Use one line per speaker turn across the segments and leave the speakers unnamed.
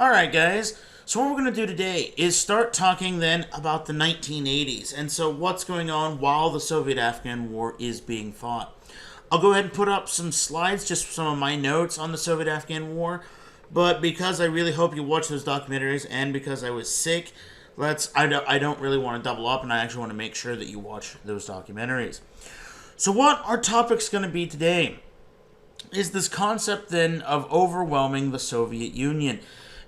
Alright guys, so what we're going to do today is start talking then about the 1980s, and so what's going on while the Soviet-Afghan War is being fought. I'll go ahead and put up some slides, just some of my notes on the Soviet-Afghan War, but because I really hope you watch those documentaries, and because I was sick, I don't really want to double up, and I actually want to make sure that you watch those documentaries. So what our topic's going to be today is this concept then of overwhelming the Soviet Union.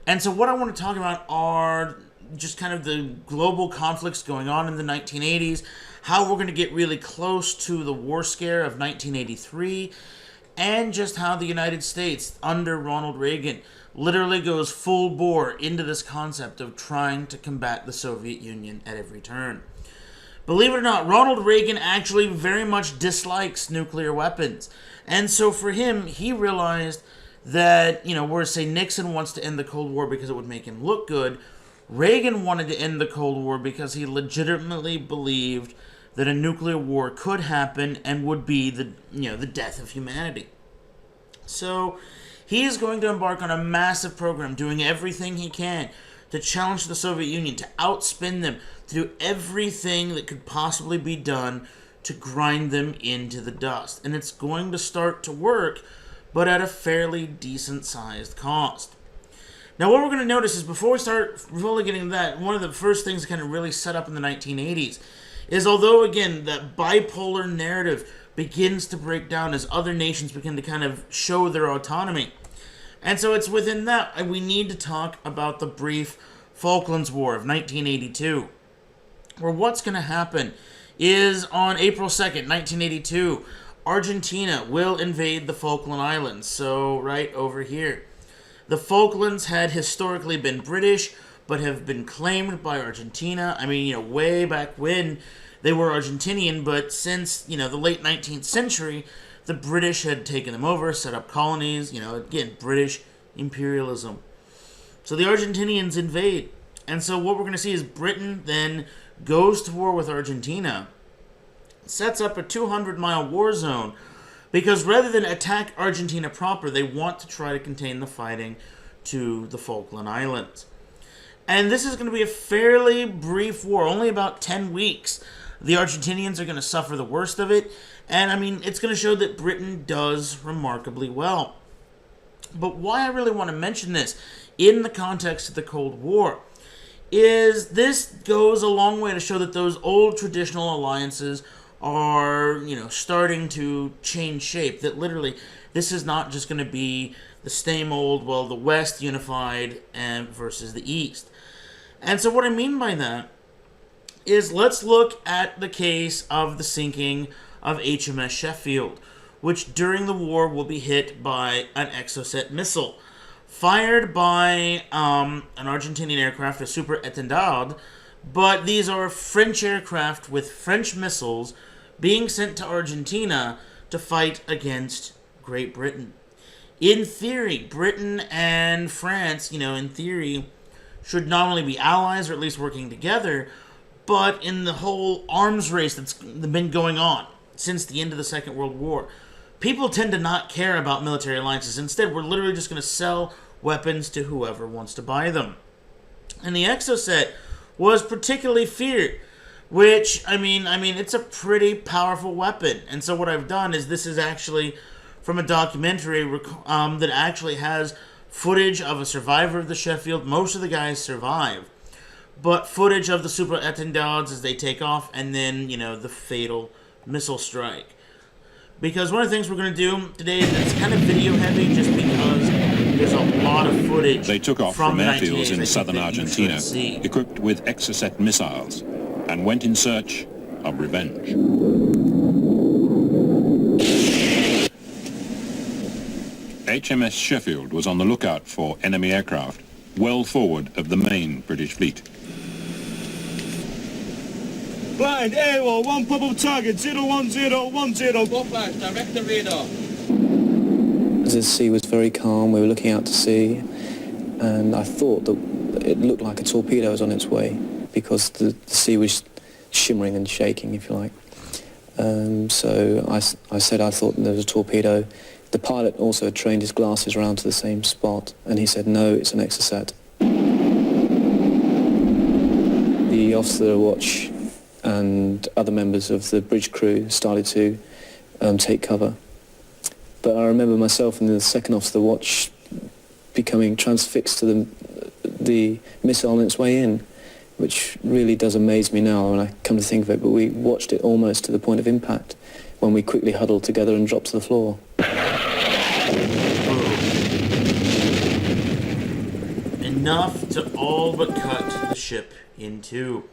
And so what I want to talk about are just kind of the global conflicts going on in the 1980s, how we're going to get really close to the war scare of 1983, and just how the United States, under Ronald Reagan, literally goes full bore into this concept of trying to combat the Soviet Union at every turn. Believe it or not, Ronald Reagan actually very much dislikes nuclear weapons. And so for him, he realized that, whereas say Nixon wants to end the Cold War because it would make him look good, Reagan wanted to end the Cold War because he legitimately believed that a nuclear war could happen and would be the death of humanity. So he is going to embark on a massive program, doing everything he can to challenge the Soviet Union, to outspin them, to do everything that could possibly be done to grind them into the dust. And it's going to start to work, but at a fairly decent-sized cost. Now, what we're going to notice is, before we start really getting into that, one of the first things that kind of really set up in the 1980s is, although, again, that bipolar narrative begins to break down as other nations begin to kind of show their autonomy. And so it's within that we need to talk about the brief Falklands War of 1982, where what's going to happen is on April 2nd, 1982, Argentina will invade the Falkland Islands, so right over here. The Falklands had historically been British, but have been claimed by Argentina. I mean, way back when they were Argentinian, but since, the late 19th century, the British had taken them over, set up colonies, again, British imperialism. So the Argentinians invade. And so what we're going to see is Britain then goes to war with Argentina, sets up a 200-mile war zone, because rather than attack Argentina proper, they want to try to contain the fighting to the Falkland Islands. And this is going to be a fairly brief war, only about 10 weeks. The Argentinians are going to suffer the worst of it, and it's going to show that Britain does remarkably well. But why I really want to mention this in the context of the Cold War is this goes a long way to show that those old traditional alliances are, starting to change shape. That literally, this is not just going to be the same old, the West unified versus the East. And so what I mean by that is, let's look at the case of the sinking of HMS Sheffield, which during the war will be hit by an Exocet missile fired by an Argentinian aircraft, a Super Étendard, but these are French aircraft with French missiles being sent to Argentina to fight against Great Britain. In theory, Britain and France, in theory, should not only be allies, or at least working together, but in the whole arms race that's been going on since the end of the Second World War, people tend to not care about military alliances. Instead, we're literally just going to sell weapons to whoever wants to buy them. And the Exocet was particularly feared, which, it's a pretty powerful weapon. And so what I've done is, this is actually from a documentary that actually has footage of a survivor of the Sheffield. Most of the guys survive, but footage of the Super Étendards as they take off, and then, the fatal missile strike. Because one of the things we're going to do today is it's kind of video heavy, just because there's a lot of footage.
They took off from airfields in southern Argentina, equipped with Exocet missiles, and went in search of revenge. HMS Sheffield was on the lookout for enemy aircraft well forward of the main British fleet.
Blind, AWOL, one pop-up target, 01010.
Go flash, direct the radar.
The sea was very calm, we were looking out to sea, and I thought that it looked like a torpedo was on its way, because the sea was shimmering and shaking, if you like. So I said I thought there was a torpedo. The pilot also trained his glasses around to the same spot, and he said, no, it's an Exocet. the officer of the watch and other members of the bridge crew started to take cover. But I remember myself and the second officer of the watch becoming transfixed to the missile on its way in, which really does amaze me now when I come to think of it, but we watched it almost to the point of impact when we quickly huddled together and dropped to the floor.
Enough to all but cut the ship in two.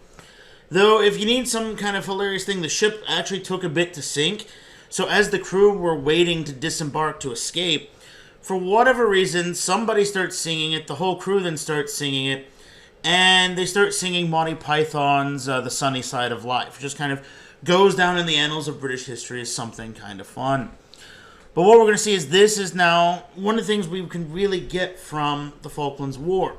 Though, if you need some kind of hilarious thing, the ship actually took a bit to sink, so as the crew were waiting to disembark to escape, for whatever reason, somebody starts singing it, the whole crew then starts singing it, and they start singing Monty Python's The Sunny Side of Life. It just kind of goes down in the annals of British history as something kind of fun. But what we're going to see is this is now one of the things we can really get from the Falklands War.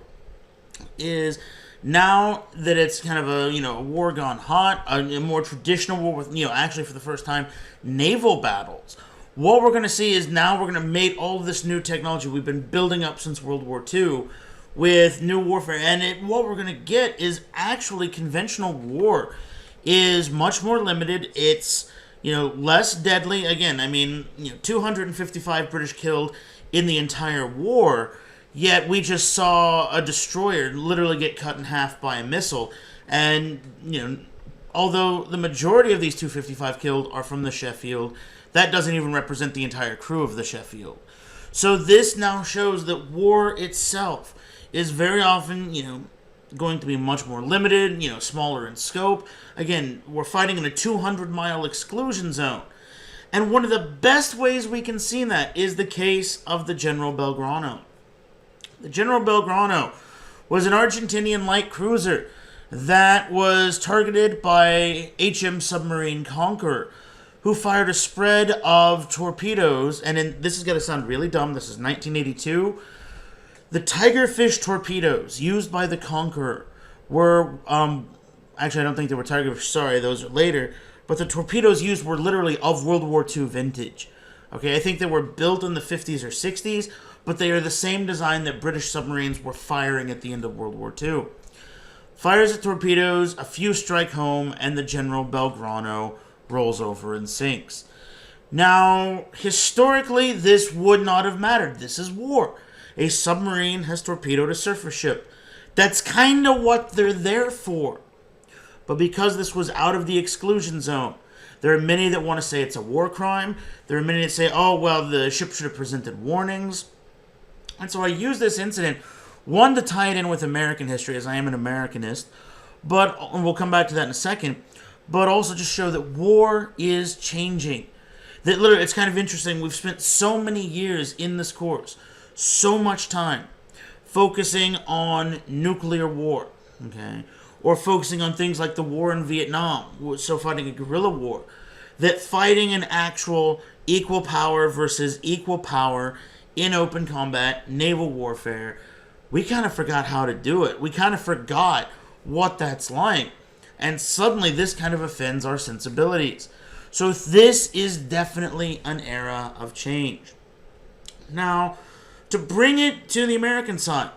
Is now that it's kind of a war gone hot, a more traditional war with actually for the first time naval battles. What we're going to see is now we're going to mate all of this new technology we've been building up since World War II with new warfare, and what we're going to get is actually conventional war is much more limited. It's less deadly. Again, 255 British killed in the entire war, yet we just saw a destroyer literally get cut in half by a missile. And, although the majority of these 255 killed are from the Sheffield, that doesn't even represent the entire crew of the Sheffield. So this now shows that war itself is very often, going to be much more limited, smaller in scope. Again, we're fighting in a 200-mile exclusion zone. And one of the best ways we can see that is the case of the General Belgrano. The General Belgrano was an Argentinian light cruiser that was targeted by HM submarine Conqueror, who fired a spread of torpedoes, and this is going to sound really dumb, this is 1982. The Tigerfish torpedoes used by the Conqueror were, actually I don't think they were Tigerfish, sorry, those are later, but the torpedoes used were literally of World War II vintage. Okay, I think they were built in the 50s or 60s, but they are the same design that British submarines were firing at the end of World War II. Fires the torpedoes, a few strike home, and the General Belgrano rolls over and sinks. Now, historically, this would not have mattered. This is war. A submarine has torpedoed a surface ship. That's kind of what they're there for. But because this was out of the exclusion zone, there are many that want to say it's a war crime. There are many that say, oh, well, the ship should have presented warnings. And so I use this incident, one, to tie it in with American history, as I am an Americanist, and we'll come back to that in a second, but also just show that war is changing. That literally, it's kind of interesting. We've spent so many years in this course, so much time focusing on nuclear war, okay, or focusing on things like the war in Vietnam, so fighting a guerrilla war, that fighting an actual equal power versus equal power in open combat, naval warfare, we kind of forgot how to do it. We kind of forgot what that's like. And suddenly this kind of offends our sensibilities. So this is definitely an era of change. Now, to bring it to the American side,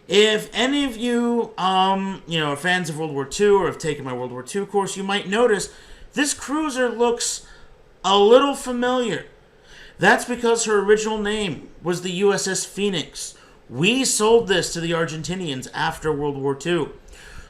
if any of you, are fans of World War II or have taken my World War II course, you might notice this cruiser looks a little familiar. That's because her original name was the USS Phoenix. We sold this to the Argentinians after World War II.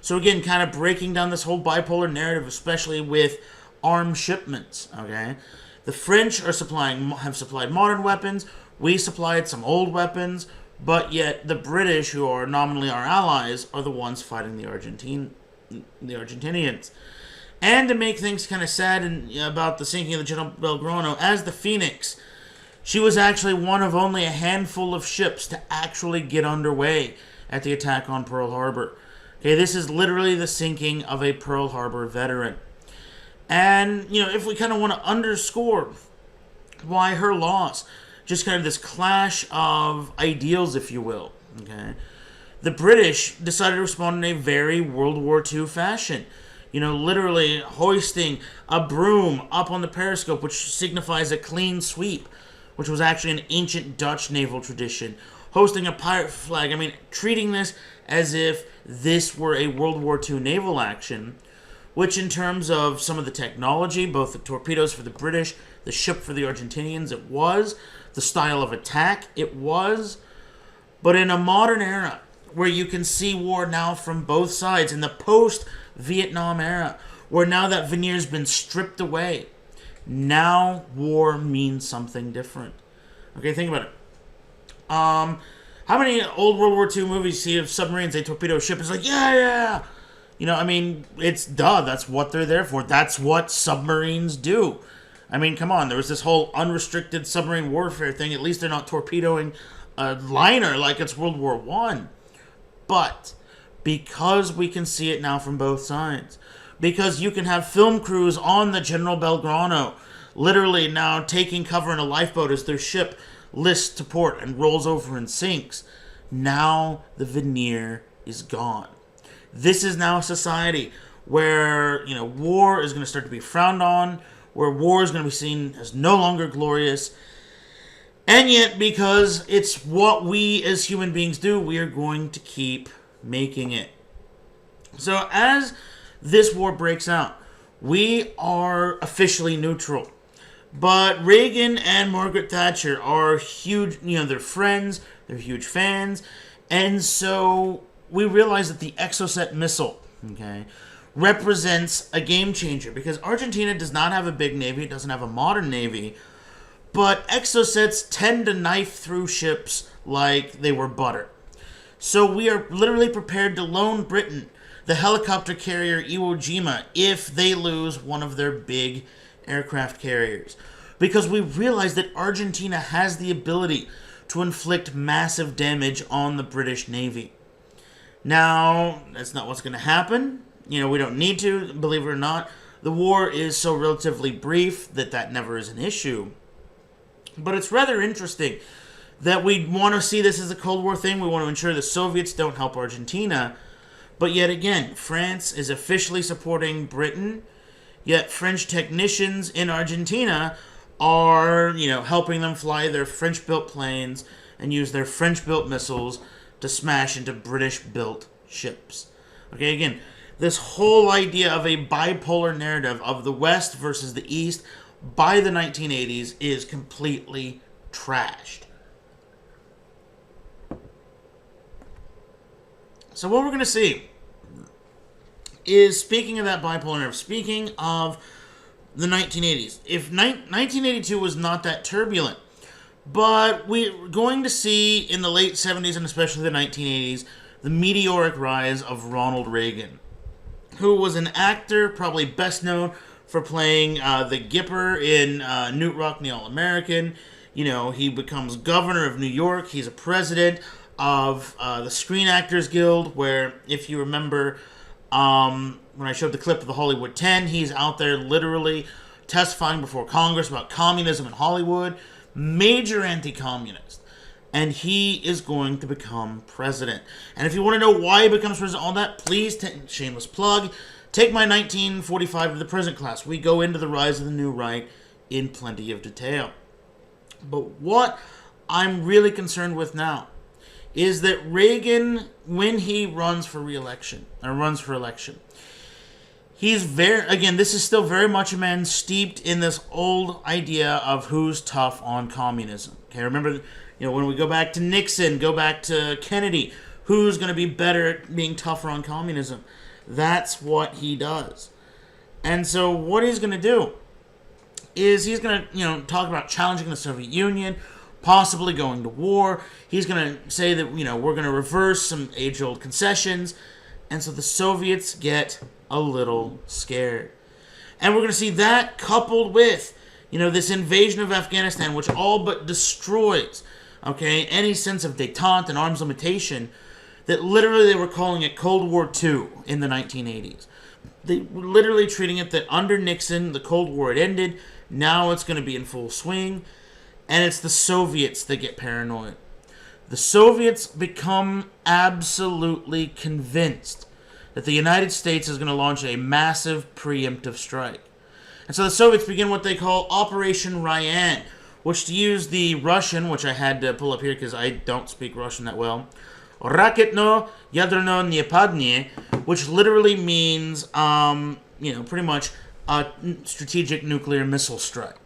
So again, kind of breaking down this whole bipolar narrative, especially with armed shipments, okay? The French have supplied modern weapons. We supplied some old weapons. But yet the British, who are nominally our allies, are the ones fighting the Argentinians. And to make things kind of sad about the sinking of the General Belgrano, as the Phoenix, she was actually one of only a handful of ships to actually get underway at the attack on Pearl Harbor. Okay, this is literally the sinking of a Pearl Harbor veteran. And, if we kind of want to underscore why her loss, just kind of this clash of ideals, if you will, okay, the British decided to respond in a very World War II fashion. Literally hoisting a broom up on the periscope, which signifies a clean sweep, which was actually an ancient Dutch naval tradition. hosting a pirate flag. I mean, treating this as if this were a World War II naval action, which in terms of some of the technology, both the torpedoes for the British, the ship for the Argentinians, it was. The style of attack, it was. But in a modern era, where you can see war now from both sides, in the post-Vietnam era, where now that veneer's been stripped away, now war means something different. Okay, think about it. How many old World War II movies you see of submarines, they torpedo a ship? It's like, yeah. You know, I mean, it's duh. That's what they're there for. That's what submarines do. I mean, come on. There was this whole unrestricted submarine warfare thing. At least they're not torpedoing a liner like it's World War One. But because we can see it now from both sides, because you can have film crews on the General Belgrano literally now taking cover in a lifeboat as their ship lists to port and rolls over and sinks, now the veneer is gone. This is now a society where, you know, war is going to start to be frowned on, where war is going to be seen as no longer glorious. And yet, because it's what we as human beings do, we are going to keep making it. So as this war breaks out, we are officially neutral. But Reagan and Margaret Thatcher are huge, you know, they're friends, they're huge fans. And so we realize that the Exocet missile, okay, represents a game changer, because Argentina does not have a big navy, it doesn't have a modern navy, but Exocets tend to knife through ships like they were butter. So we are literally prepared to loan Britain the helicopter carrier Iwo Jima if they lose one of their big aircraft carriers, because we realize that Argentina has the ability to inflict massive damage on the British Navy. Now, that's not what's going to happen. You know, we don't need to, believe it or not. The war is so relatively brief that never is an issue. But it's rather interesting that we want to see this as a Cold War thing. We want to ensure the Soviets don't help Argentina. But yet again, France is officially supporting Britain, yet French technicians in Argentina are, you know, helping them fly their French-built planes and use their French-built missiles to smash into British-built ships. Okay, again, this whole idea of a bipolar narrative of the West versus the East by the 1980s is completely trashed. So what we're going to see is, speaking of that bipolar narrative, speaking of the 1980s, if 1982 was not that turbulent, but we're going to see in the late 70s and especially the 1980s the meteoric rise of Ronald Reagan, who was an actor probably best known for playing the Gipper in Newt Rockne All-American. You know, he becomes governor of New York. He's a president of the Screen Actors Guild, where, if you remember, when I showed the clip of the Hollywood 10, he's out there literally testifying before Congress about communism in Hollywood. Major anti-communist. And he is going to become president. And if you want to know why he becomes president, all that, please, shameless plug, take my 1945 to the present class. We go into the rise of the new right in plenty of detail. But what I'm really concerned with now is that Reagan, when he runs for election, he's this is still very much a man steeped in this old idea of who's tough on communism. Okay, remember, you know, when we go back to Nixon, go back to Kennedy, who's going to be better at being tougher on communism? That's what he does. And so what he's going to do is he's going to, you know, talk about challenging the Soviet Union, possibly going to war. He's going to say that, you know, we're going to reverse some age-old concessions. And so the Soviets get a little scared. And we're going to see that coupled with, you know, this invasion of Afghanistan, which all but destroys, okay, any sense of détente and arms limitation, that literally they were calling it Cold War II in the 1980s. They were literally treating it that under Nixon, the Cold War had ended. Now it's going to be in full swing. And it's the Soviets that get paranoid. The Soviets become absolutely convinced that the United States is going to launch a massive preemptive strike. And so the Soviets begin what they call Operation Ryan, which, to use the Russian, which I had to pull up here because I don't speak Russian that well, Raketno Yadrno Nepadnie, which literally means, pretty much a strategic nuclear missile strike.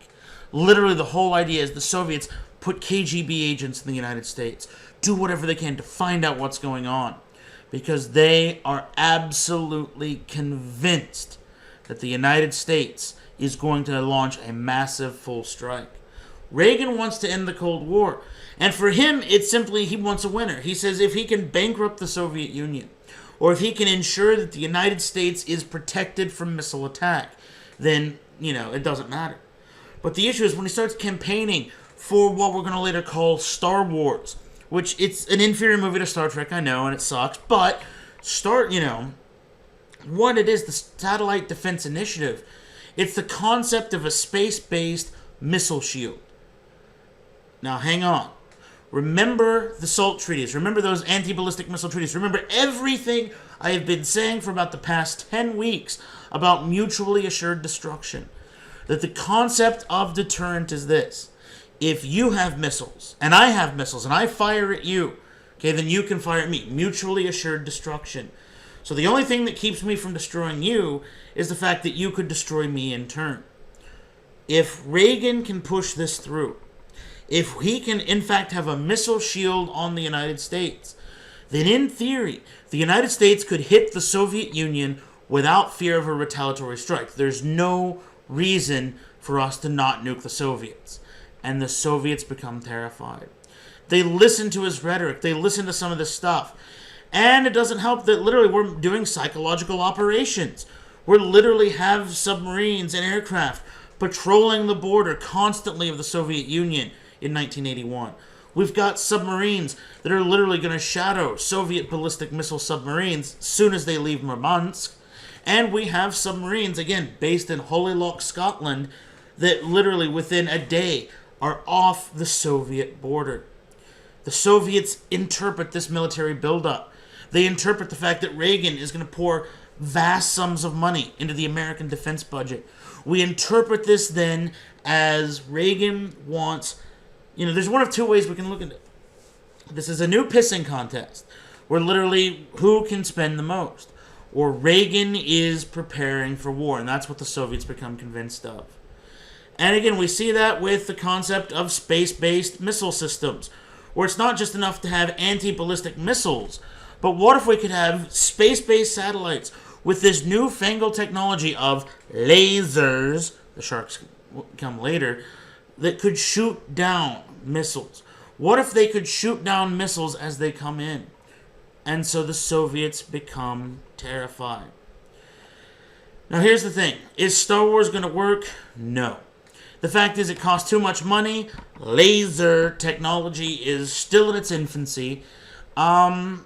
Literally, the whole idea is the Soviets put KGB agents in the United States, do whatever they can to find out what's going on, because they are absolutely convinced that the United States is going to launch a massive full strike. Reagan wants to end the Cold War, and for him, it's simply he wants a winner. He says if he can bankrupt the Soviet Union, or if he can ensure that the United States is protected from missile attack, then, it doesn't matter. But the issue is when he starts campaigning for what we're going to later call Star Wars, which it's an inferior movie to Star Trek, I know, and it sucks, but what it is, the Satellite Defense Initiative, it's the concept of a space-based missile shield. Now, hang on. Remember the SALT treaties. Remember those anti-ballistic missile treaties. Remember everything I have been saying for about the past 10 weeks about mutually assured destruction. That the concept of deterrent is this. If you have missiles, and I have missiles, and I fire at you, okay, then you can fire at me. Mutually assured destruction. So the only thing that keeps me from destroying you is the fact that you could destroy me in turn. If Reagan can push this through, if he can in fact have a missile shield on the United States, then in theory, the United States could hit the Soviet Union without fear of a retaliatory strike. There's no reason for us to not nuke the Soviets. And the Soviets become terrified. They listen to his rhetoric. They listen to some of this stuff. And it doesn't help that literally we're doing psychological operations. We literally have submarines and aircraft patrolling the border constantly of the Soviet Union in 1981. We've got submarines that are literally going to shadow Soviet ballistic missile submarines as soon as they leave Murmansk. And we have submarines, again, based in Holyloch, Scotland, that literally within a day are off the Soviet border. The Soviets interpret this military buildup. They interpret the fact that Reagan is going to pour vast sums of money into the American defense budget. We interpret this then as Reagan wants, there's one of two ways we can look at it. This is a new pissing contest where literally who can spend the most. Or Reagan is preparing for war, and that's what the Soviets become convinced of. And again, we see that with the concept of space-based missile systems, where it's not just enough to have anti-ballistic missiles, but what if we could have space-based satellites with this newfangled technology of lasers, the sharks come later, that could shoot down missiles? What if they could shoot down missiles as they come in? And so the Soviets become terrified. Now here's the thing. Is Star Wars going to work? No. The fact is it costs too much money. Laser technology is still in its infancy. We're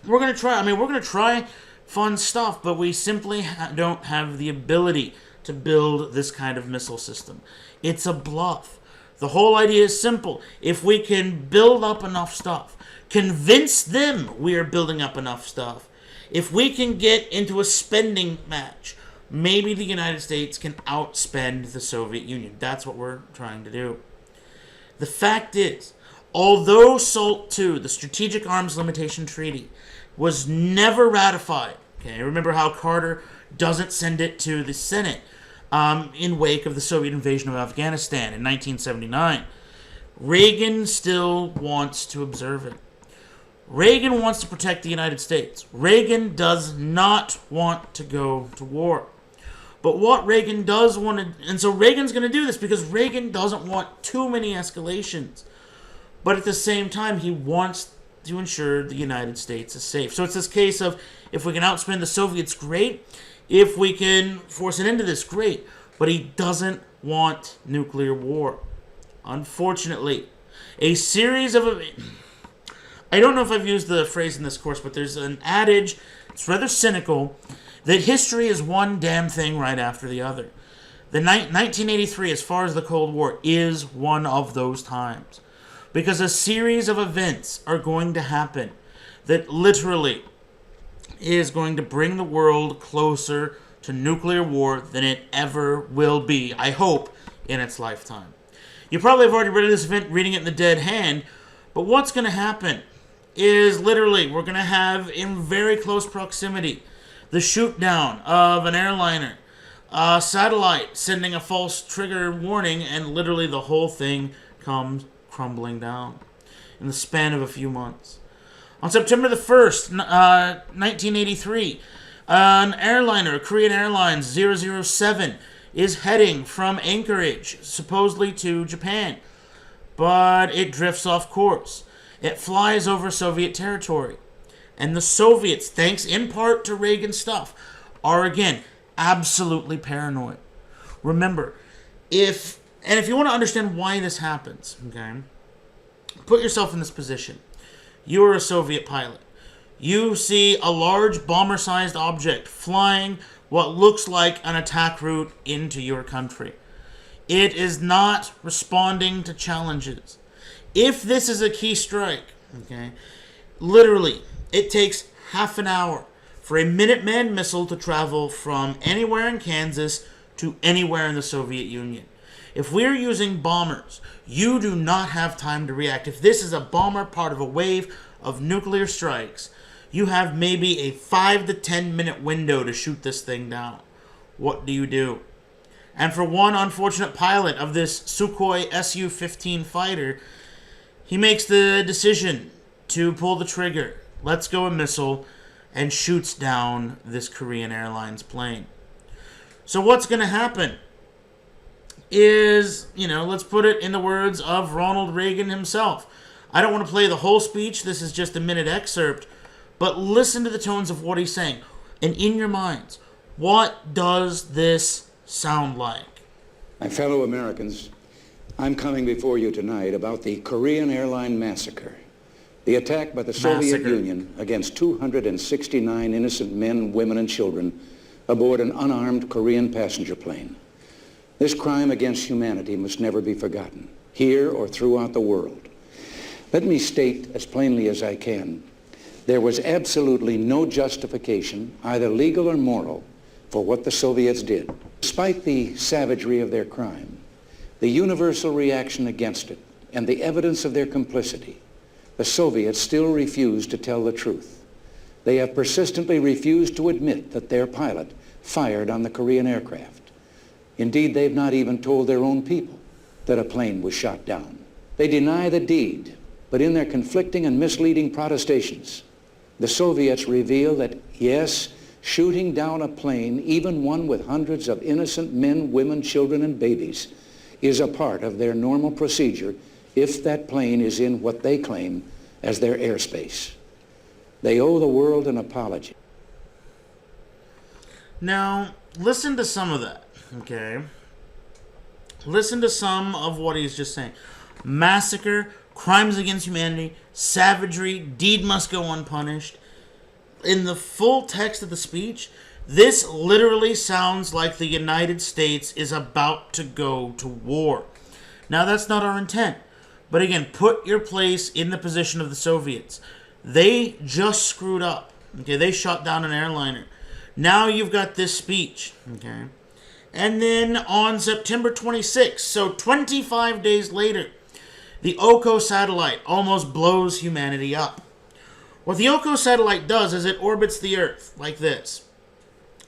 going to try fun stuff, but we simply don't have the ability to build this kind of missile system. It's a bluff. The whole idea is simple. If we can build up enough stuff, convince them we are building up enough stuff, if we can get into a spending match, maybe the United States can outspend the Soviet Union. That's what we're trying to do. The fact is, although SALT II, the Strategic Arms Limitation Treaty, was never ratified, okay, remember how Carter doesn't send it to the Senate in wake of the Soviet invasion of Afghanistan in 1979, Reagan still wants to observe it. Reagan wants to protect the United States. Reagan does not want to go to war. But what Reagan does want to... And so Reagan's going to do this because Reagan doesn't want too many escalations. But at the same time, he wants to ensure the United States is safe. So it's this case of, if we can outspend the Soviets, great. If we can force an end to this, great. But he doesn't want nuclear war. Unfortunately, a series of... I don't know if I've used the phrase in this course, but there's an adage, it's rather cynical, that history is one damn thing right after the other. The 1983, as far as the Cold War, is one of those times. Because a series of events are going to happen that literally is going to bring the world closer to nuclear war than it ever will be, I hope, in its lifetime. You probably have already read this event, reading it in the dead hand, but what's going to happen is literally we're going to have in very close proximity the shoot down of an airliner, a satellite sending a false trigger warning, and literally the whole thing comes crumbling down in the span of a few months. On September the 1st, 1983, an airliner, Korean Airlines 007, is heading from Anchorage, supposedly to Japan, but it drifts off course. It flies over Soviet territory. And the Soviets, thanks in part to Reagan stuff, are again absolutely paranoid. Remember, if you want to understand why this happens, okay, put yourself in this position. You are a Soviet pilot. You see a large bomber-sized object flying what looks like an attack route into your country. It is not responding to challenges. If this is a key strike, okay, literally, it takes half an hour for a Minuteman missile to travel from anywhere in Kansas to anywhere in the Soviet Union. If we're using bombers, you do not have time to react. If this is a bomber part of a wave of nuclear strikes, you have maybe a 5 to 10 minute window to shoot this thing down. What do you do? And for one unfortunate pilot of this Sukhoi Su-15 fighter, he makes the decision to pull the trigger, lets go a missile, and shoots down this Korean Airlines plane. So what's going to happen is, let's put it in the words of Ronald Reagan himself. I don't want to play the whole speech. This is just a minute excerpt. But listen to the tones of what he's saying. And in your minds, what does this sound like?
My fellow Americans, I'm coming before you tonight about the Korean Airline massacre. The attack by the Soviet Union against 269 innocent men, women, and children aboard an unarmed Korean passenger plane. This crime against humanity must never be forgotten, here or throughout the world. Let me state as plainly as I can, there was absolutely no justification, either legal or moral, for what the Soviets did. Despite the savagery of their crime, the universal reaction against it, and the evidence of their complicity, the Soviets still refuse to tell the truth. They have persistently refused to admit that their pilot fired on the Korean aircraft. Indeed, they've not even told their own people that a plane was shot down. They deny the deed, but in their conflicting and misleading protestations, the Soviets reveal that, yes, shooting down a plane, even one with hundreds of innocent men, women, children, and babies, is a part of their normal procedure if that plane is in what they claim as their airspace. They owe the world an apology.
Now, listen to some of that, okay? Listen to some of what he's just saying. Massacre, crimes against humanity, savagery, deed must go unpunished. In the full text of the speech, this literally sounds like the United States is about to go to war. Now, that's not our intent. But again, put your place in the position of the Soviets. They just screwed up. Okay, they shot down an airliner. Now you've got this speech. Okay. And then on September 26th, so 25 days later, the Oko satellite almost blows humanity up. What the Oko satellite does is it orbits the Earth like this.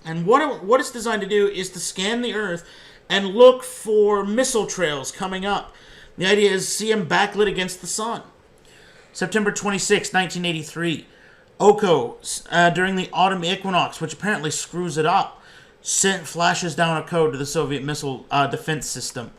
And what it's designed to do is to scan the Earth and look for missile trails coming up. The idea is see them backlit against the sun. September 26, 1983. Oko, during the autumn equinox, which apparently screws it up, flashes down a code to the Soviet missile defense system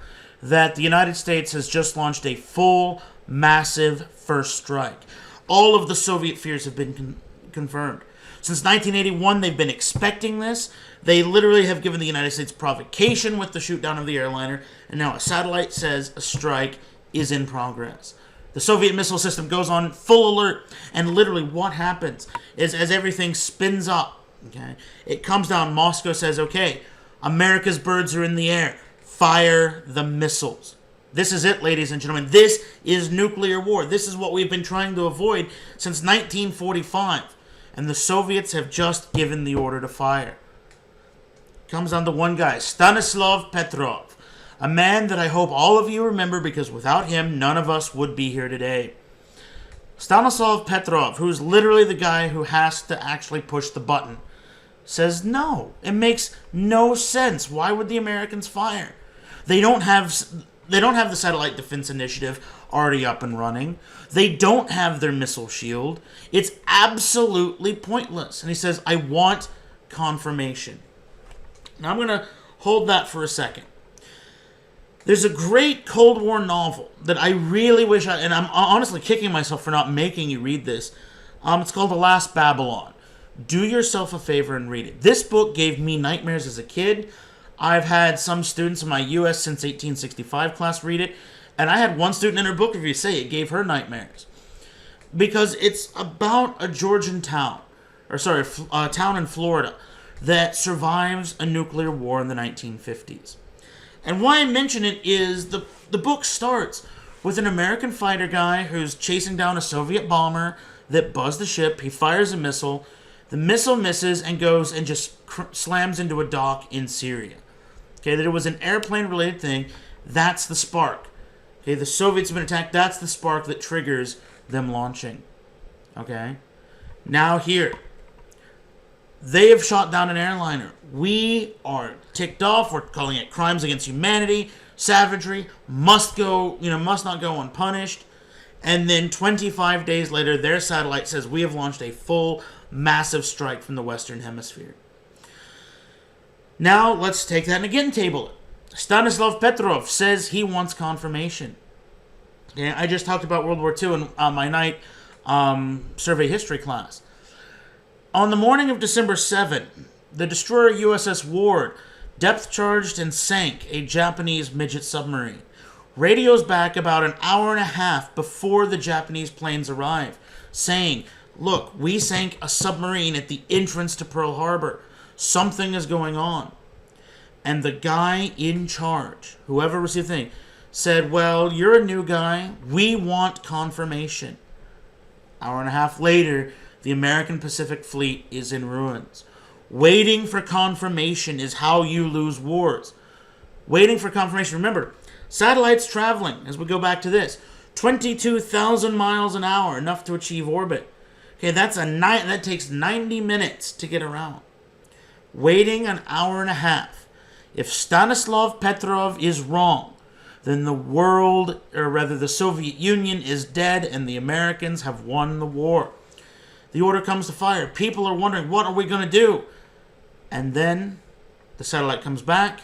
that the United States has just launched a full, massive first strike. All of the Soviet fears have been confirmed. Since 1981, they've been expecting this. They literally have given the United States provocation with the shoot down of the airliner, and now a satellite says a strike is in progress. The Soviet missile system goes on full alert, and literally what happens is as everything spins up, okay, it comes down, Moscow says, okay, America's birds are in the air, fire the missiles. This is it, ladies and gentlemen. This is nuclear war. This is what we've been trying to avoid since 1945. And the Soviets have just given the order to fire. Comes down to one guy, Stanislav Petrov, A man that I hope all of you remember, because without him, none of us would be here today. Stanislav Petrov, who's literally the guy who has to actually push the button, says no. It makes no sense. Why would the Americans fire? They don't have the Satellite Defense Initiative already up and running. They don't have their missile shield. It's absolutely pointless. And he says, I want confirmation. Now I'm going to hold that for a second. There's a great Cold War novel that I really wish and I'm honestly kicking myself for not making you read this. It's called The Last Babylon. Do yourself a favor and read it. This book gave me nightmares as a kid. I've had some students in my U.S. since 1865 class read it, and I had one student in her book review say it gave her nightmares. Because it's about a Georgian town, a town in Florida that survives a nuclear war in the 1950s. And why I mention it is the book starts with an American fighter guy who's chasing down a Soviet bomber that buzzed the ship. He fires a missile. The missile misses and goes and just slams into a dock in Syria. Okay, that it was an airplane-related thing. That's the spark. Okay, the Soviets have been attacked. That's the spark that triggers them launching. Okay? Now here. They have shot down an airliner. We are ticked off. We're calling it crimes against humanity, savagery, must not go unpunished. And then 25 days later, their satellite says we have launched a full, massive strike from the Western Hemisphere. Now, let's take that and again table it. Stanislav Petrov says he wants confirmation. Okay, I just talked about World War II in my night survey history class. On the morning of December 7, the destroyer USS Ward depth-charged and sank a Japanese midget submarine. Radios back about an hour and a half before the Japanese planes arrived, saying, look, we sank a submarine at the entrance to Pearl Harbor. Something is going on. And the guy in charge, whoever received the thing, said, well, you're a new guy. We want confirmation. Hour and a half later, the American Pacific Fleet is in ruins. Waiting for confirmation is how you lose wars. Waiting for confirmation. Remember, satellites traveling, as we go back to this, 22,000 miles an hour, enough to achieve orbit. Okay, that takes 90 minutes to get around. Waiting an hour and a half. If Stanislav Petrov is wrong, then the Soviet Union is dead and the Americans have won the war. The order comes to fire. People are wondering, what are we going to do? And then the satellite comes back.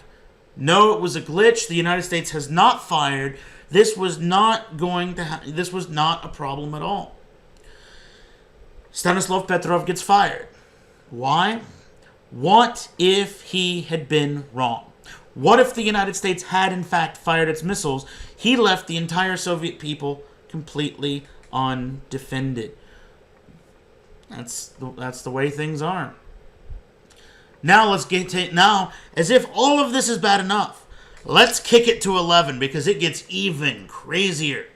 No, it was a glitch. The United States has not fired. This was not a problem at all. Stanislav Petrov gets fired. Why? What if he had been wrong? What if the United States had in fact fired its missiles? He left the entire Soviet people completely undefended. That's the way things are. Now let's get to now, as if all of this is bad enough, let's kick it to 11 because it gets even crazier.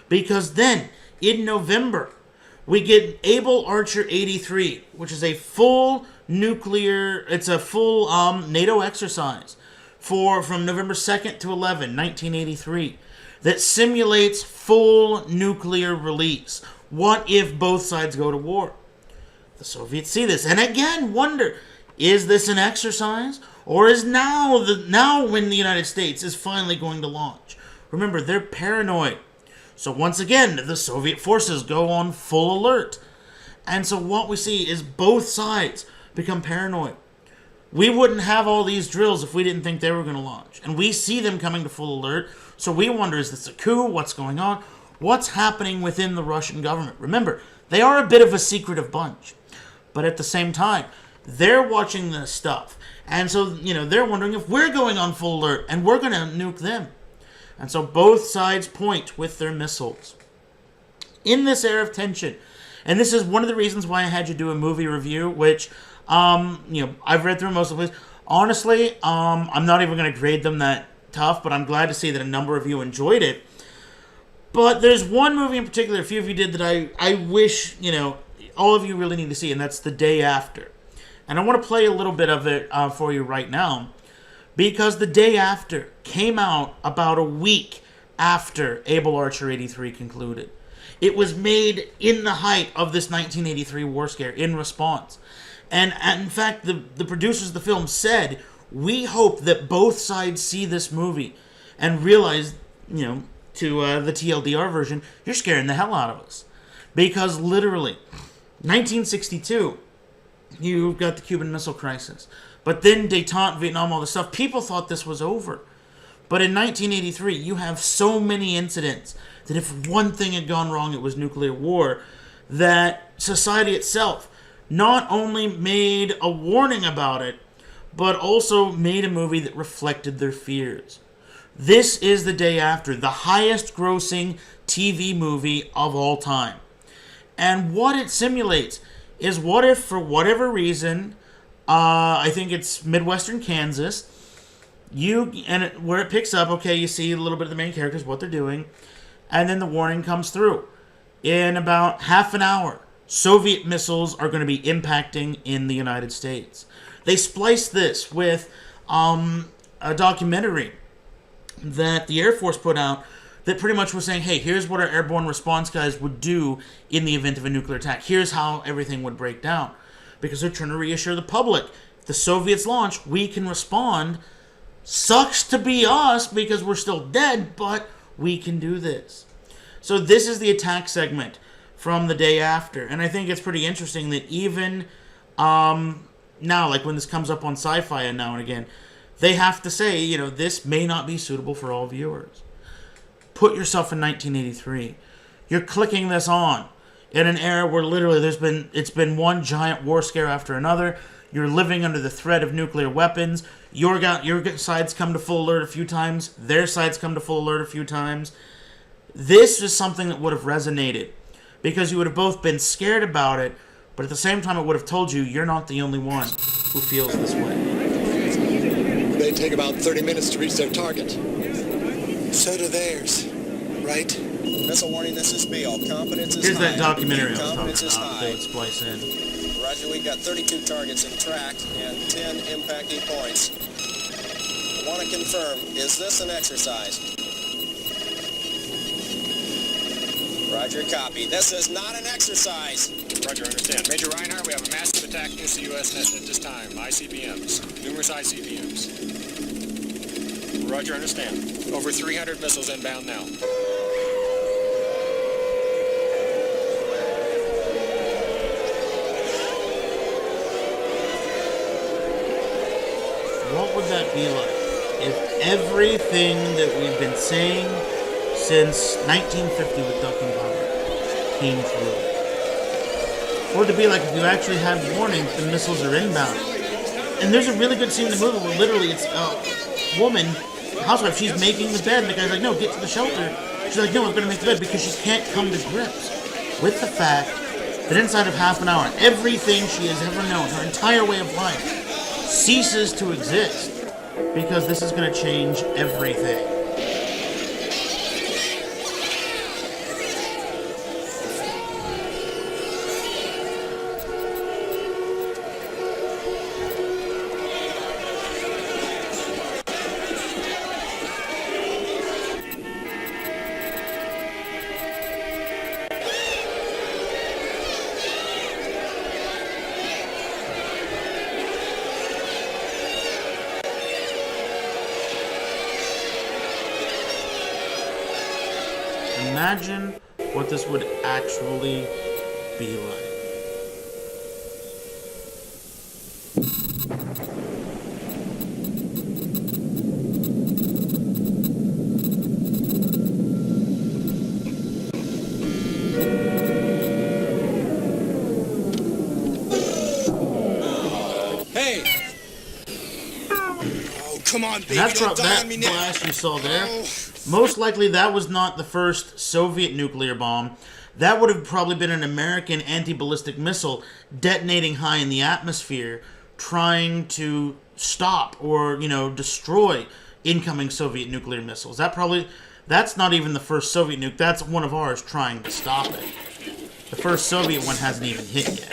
Because then in November we get Able Archer 83, which is a full NATO exercise from November 2nd to 11, 1983, that simulates full nuclear release. What if both sides go to war? The Soviets see this and again wonder, is this an exercise? Or is now when the United States is finally going to launch? Remember, they're paranoid. So once again, the Soviet forces go on full alert. And so what we see is both sides become paranoid. We wouldn't have all these drills if we didn't think they were going to launch. And we see them coming to full alert. So we wonder, is this a coup? What's going on? What's happening within the Russian government? Remember, they are a bit of a secretive bunch. But at the same time, they're watching this stuff. And so, they're wondering if we're going on full alert and we're going to nuke them. And so both sides point with their missiles. In this era of tension, and this is one of the reasons why I had you do a movie review, which, I've read through most of it. Honestly, I'm not even going to grade them that tough, but I'm glad to see that a number of you enjoyed it. But there's one movie in particular, a few of you did, that I wish, all of you really need to see, and that's The Day After. And I want to play a little bit of it for you right now, Because The Day After came out about a week after Able Archer 83 concluded. It was made in the height of this 1983 war scare in response. And in fact, the producers of the film said, we hope that both sides see this movie and realize, to the TLDR version, you're scaring the hell out of us. Because literally, 1962, you've got the Cuban Missile Crisis. But then détente, Vietnam, all this stuff, people thought this was over. But in 1983, you have so many incidents that if one thing had gone wrong, it was nuclear war, that society itself not only made a warning about it, but also made a movie that reflected their fears. This is The Day After, the highest grossing TV movie of all time. And what it simulates is what if, for whatever reason, I think it's Midwestern Kansas, where it picks up, okay, you see a little bit of the main characters, what they're doing, and then the warning comes through. In about half an hour, Soviet missiles are going to be impacting in the United States. They spliced this with a documentary that the Air Force put out that pretty much was saying, hey, here's what our airborne response guys would do in the event of a nuclear attack. Here's how everything would break down. Because they're trying to reassure the public. If the Soviets launch, we can respond. Sucks to be us because we're still dead, but we can do this. So this is the attack segment from The Day After. And I think it's pretty interesting that even now, like when this comes up on Sci-Fi and now and again, they have to say, this may not be suitable for all viewers. Put yourself in 1983. You're clicking this on in an era where literally it's been one giant war scare after another. You're living under the threat of nuclear weapons. Your sides come to full alert a few times. Their sides come to full alert a few times. This is something that would have resonated because you would have both been scared about it, but at the same time it would have told you you're not the only one who feels this way.
They take about 30 minutes to reach their target. So do theirs, right? Missile warning, this is Beale. Confidence is high.
Here's that documentary I was talking
Confidence is
about.
high.
They splice in.
Roger, we've got 32 targets in track and 10 impacting points. I want to confirm, is this an exercise? Roger, copy. This is not an exercise.
Roger, understand. Major Reinhardt, we have a massive attack against the U.S. net at this time. ICBMs. Numerous ICBMs. Roger, understand. Over 300 missiles inbound now.
What would that be like if everything that we've been saying since 1950 with ducking power came through? What would it be like if you actually had warnings the missiles are inbound? And there's a really good scene in the movie where literally it's a woman, a housewife, she's making the bed, and the guy's like, no, get to the shelter. She's like, no, I'm going to make the bed, because she can't come to grips with the fact that inside of half an hour, everything she has ever known, her entire way of life, ceases to exist, because this is going to change everything. Imagine what this would actually be like.
Hey! Oh, come on, baby.
That
Don't die on me now.
blast you saw there,
Oh.
most likely that was not the first Soviet nuclear bomb. That would have probably been an American anti-ballistic missile detonating high in the atmosphere, trying to stop or, destroy incoming Soviet nuclear missiles. That's not even the first Soviet nuke. That's one of ours trying to stop it. The first Soviet one hasn't even hit yet.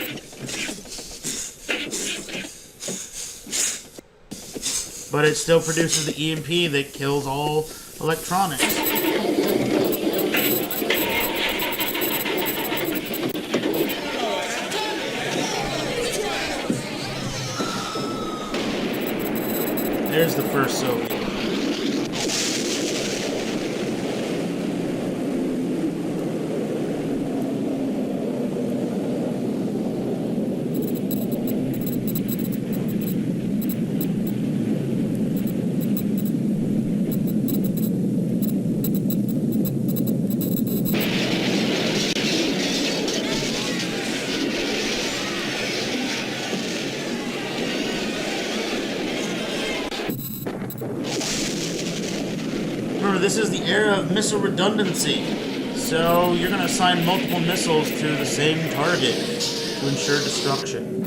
but it still produces the EMP that kills all electronics. There's the first Soviet. Remember, this is the era of missile redundancy, so you're going to assign multiple missiles to the same target to ensure destruction.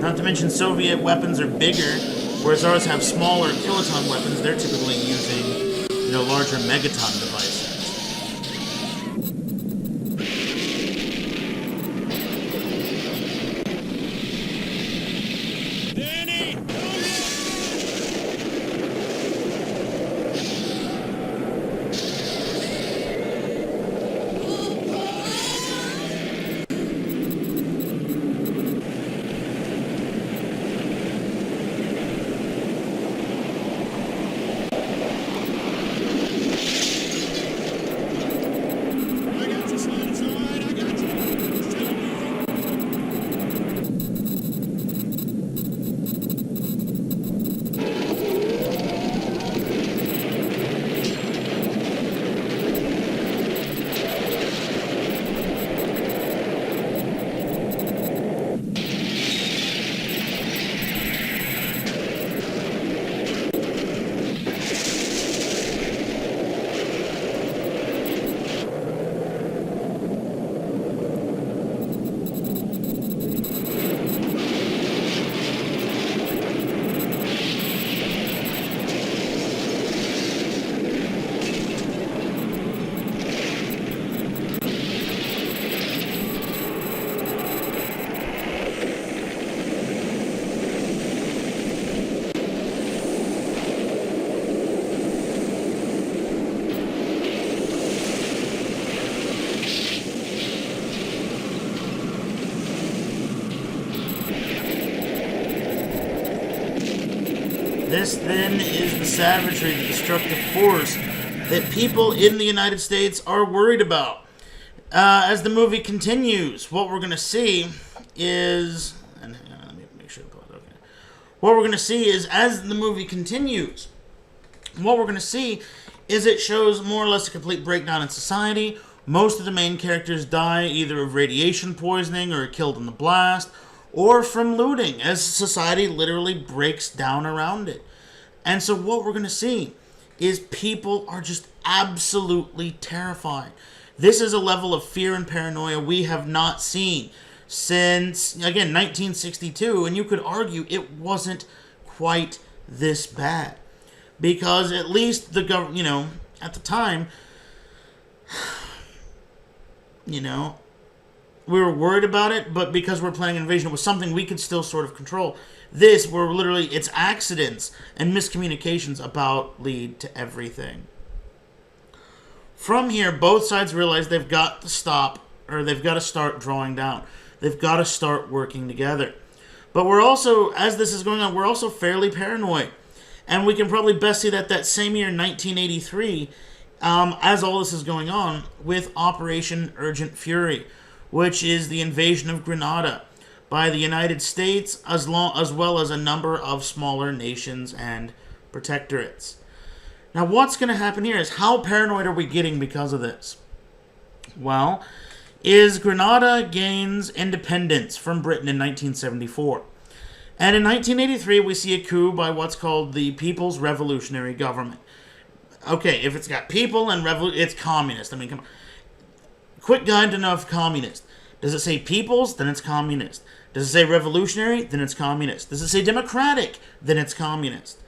Not to mention Soviet weapons are bigger, whereas ours have smaller kiloton weapons. They're typically using, larger megaton devices. This, then, is the savagery, the destructive force that people in the United States are worried about. As the movie continues, what we're going to see is... And hang on, let me make sure to pause. Okay. What we're going to see is, as the movie continues, what we're going to see is it shows more or less a complete breakdown in society. Most of the main characters die either of radiation poisoning or killed in the blast, or from looting, as society literally breaks down around it. And so what we're going to see is people are just absolutely terrified. This is a level of fear and paranoia we have not seen since, again, 1962, and you could argue it wasn't quite this bad. Because at least the government, at the time, we were worried about it, but because we're planning an invasion, it was something we could still sort of control. This, where literally it's accidents and miscommunications about lead to everything. From here, both sides realize they've got to stop, or they've got to start drawing down. They've got to start working together. But we're also, as this is going on, we're also fairly paranoid. And we can probably best see that same year, 1983, as all this is going on, with Operation Urgent Fury, which is the invasion of Grenada by the United States, as well as a number of smaller nations and protectorates. Now, what's going to happen here is, how paranoid are we getting because of this? Well, is Grenada gains independence from Britain in 1974. And in 1983, we see a coup by what's called the People's Revolutionary Government. Okay, if it's got people and it's communist. I mean, come on. Quick guide to know if communist. Does it say people's? Then it's communist. Does it say revolutionary? Then it's communist. Does it say democratic? Then it's communist.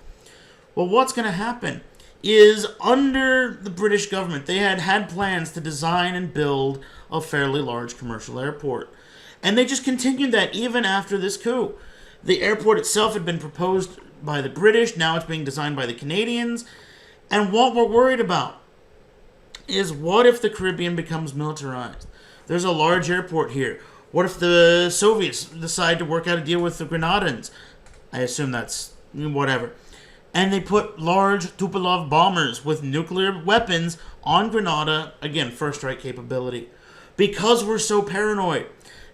Well, what's going to happen is, under the British government, they had plans to design and build a fairly large commercial airport. And they just continued that even after this coup. The airport itself had been proposed by the British. Now it's being designed by the Canadians. And what we're worried about is, what if the Caribbean becomes militarized? There's a large airport here. What if the Soviets decide to work out a deal with the Grenadans? I assume that's whatever. And they put large Tupolev bombers with nuclear weapons on Grenada. Again, first strike capability. Because we're so paranoid.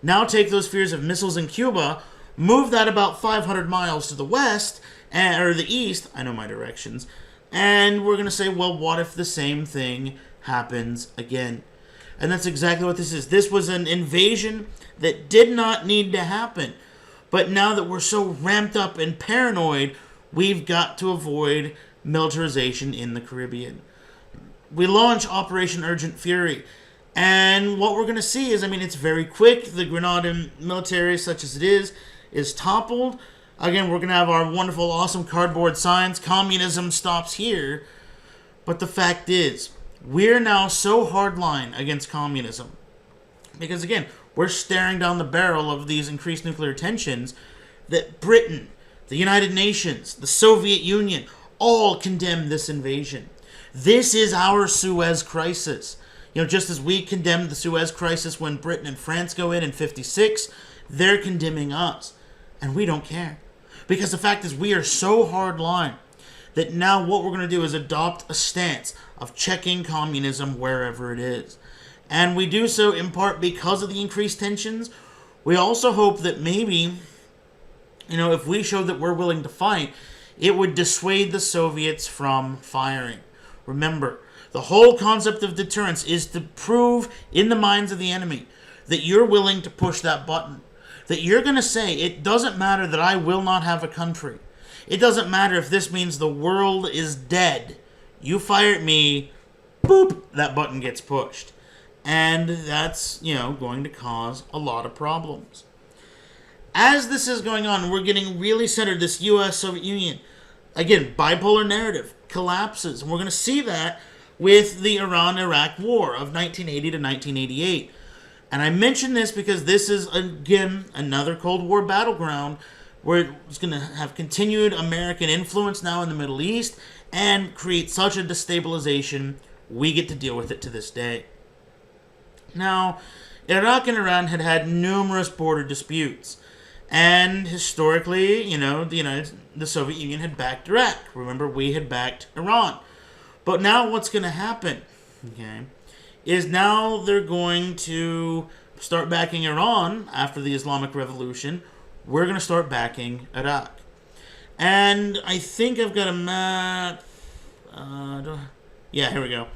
Now take those fears of missiles in Cuba, move that about 500 miles to the west, or the east, I know my directions, and we're going to say, well, what if the same thing happens again? And that's exactly what this is. This was an invasion that did not need to happen. But now that we're so ramped up and paranoid, we've got to avoid militarization in the Caribbean. We launch Operation Urgent Fury. And what we're going to see is, it's very quick. The Grenadian military, such as it is toppled. Again, we're going to have our wonderful, awesome cardboard signs. Communism stops here. But the fact is, we're now so hardline against communism. Because, again, we're staring down the barrel of these increased nuclear tensions that Britain, the United Nations, the Soviet Union, all condemn this invasion. This is our Suez Crisis. Just as we condemned the Suez Crisis when Britain and France go in 1956, they're condemning us. And we don't care. Because the fact is, we are so hardline that now what we're going to do is adopt a stance of checking communism wherever it is. And we do so in part because of the increased tensions. We also hope that maybe, if we show that we're willing to fight, it would dissuade the Soviets from firing. Remember, the whole concept of deterrence is to prove in the minds of the enemy that you're willing to push that button. That you're going to say, it doesn't matter that I will not have a country. It doesn't matter if this means the world is dead. You fire at me, boop, that button gets pushed. And that's, going to cause a lot of problems. As this is going on, we're getting really centered, this U.S.-Soviet Union. Again, bipolar narrative collapses. And we're going to see that with the Iran-Iraq War of 1980 to 1988. And I mention this because this is, again, another Cold War battleground where it's going to have continued American influence now in the Middle East and create such a destabilization, we get to deal with it to this day. Now, Iraq and Iran had numerous border disputes. And historically, the Soviet Union had backed Iraq. Remember, we had backed Iran. But now what's going to happen, is now they're going to start backing Iran after the Islamic Revolution. We're going to start backing Iraq. And I think I've got a map. Here we go.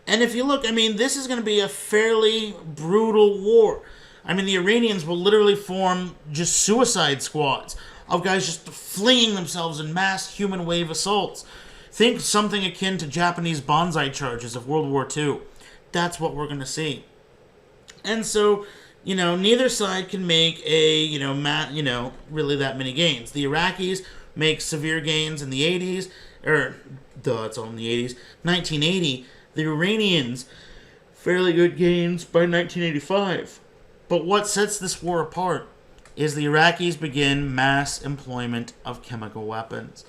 And if you look, this is going to be a fairly brutal war. The Iranians will literally form just suicide squads of guys just flinging themselves in mass human wave assaults. Think something akin to Japanese banzai charges of World War II. That's what we're going to see. And so, neither side can make really that many gains. The Iraqis make severe gains in the 80s, it's all in the 80s, 1980. The Iranians, fairly good gains by 1985. But what sets this war apart is the Iraqis begin mass employment of chemical weapons.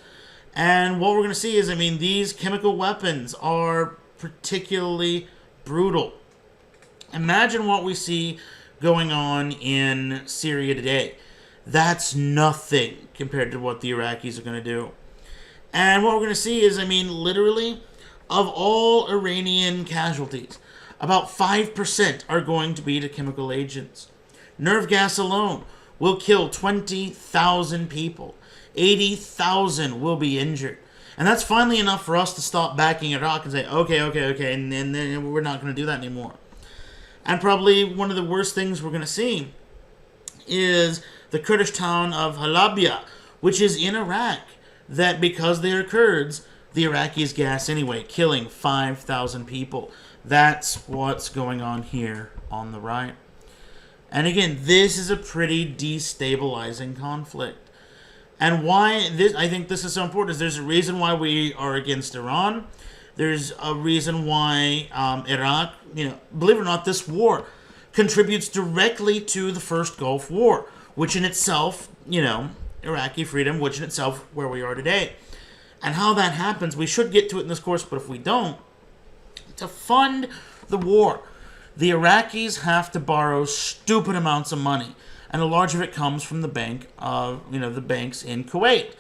And what we're going to see is, these chemical weapons are particularly brutal. Imagine what we see going on in Syria today. That's nothing compared to what the Iraqis are going to do. And what we're going to see is, literally, of all Iranian casualties, about 5% are going to be to chemical agents. Nerve gas alone will kill 20,000 people. 80,000 will be injured. And that's finally enough for us to stop backing Iraq and say, okay, and then we're not going to do that anymore. And probably one of the worst things we're going to see is the Kurdish town of Halabja, which is in Iraq, that because they are Kurds, the Iraqis gas anyway, killing 5,000 people. That's what's going on here on the right. And again, this is a pretty destabilizing conflict. And why this? I think this is so important is there's a reason why we are against Iran. There's a reason why Iraq, believe it or not, this war contributes directly to the first Gulf War, which in itself, Iraqi freedom, which in itself where we are today. And how that happens, we should get to it in this course, but if we don't, to fund the war, the Iraqis have to borrow stupid amounts of money, and a large of it comes from the banks in Kuwait.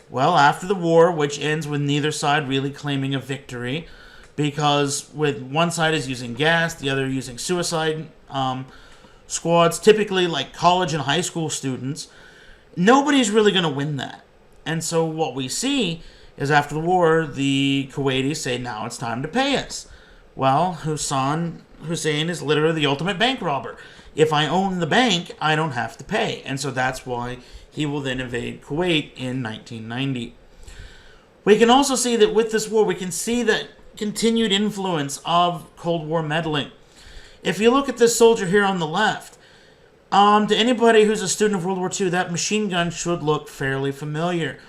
Well, after the war, which ends with neither side really claiming a victory, because with one side is using gas, the other using suicide squads, typically like college and high school students, nobody's really going to win that. And so what we see is after the war, the Kuwaitis say, now it's time to pay us. Well, Hussein is literally the ultimate bank robber. If I own the bank, I don't have to pay. And so that's why he will then invade Kuwait in 1990. We can also see that with this war, we can see that continued influence of Cold War meddling. If you look at this soldier here on the left, to anybody who's a student of World War II, that machine gun should look fairly familiar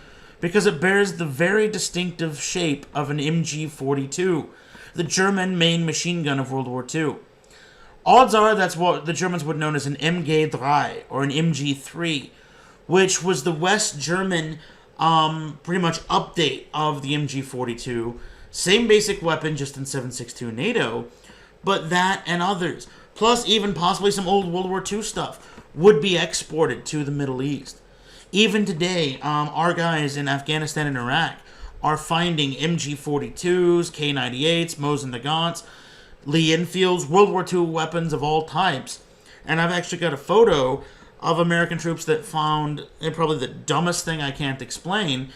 because it bears the very distinctive shape of an MG-42, the German main machine gun of World War II. Odds are that's what the Germans would know as an MG3 or an MG3, which was the West German pretty much update of the MG-42. Same basic weapon, just in 7.62 NATO, but that and others, plus even possibly some old World War II stuff, would be exported to the Middle East. Even today, our guys in Afghanistan and Iraq are finding MG-42s, K-98s, Mosin Nagants, Lee Enfields, World War II weapons of all types. And I've actually got a photo of American troops that found, and probably the dumbest thing I can't explain,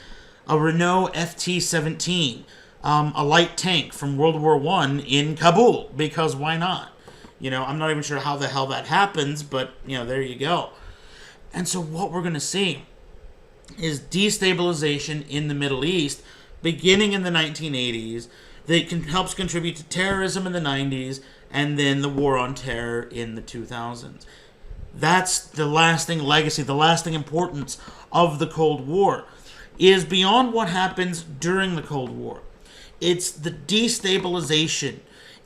a Renault FT-17, a light tank from World War I in Kabul, because why not? I'm not even sure how the hell that happens, but, there you go. And so what we're going to see is destabilization in the Middle East beginning in the 1980s that helps contribute to terrorism in the 90s and then the war on terror in the 2000s. That's the lasting legacy, the lasting importance of the Cold War, is beyond what happens during the Cold War. It's the destabilization.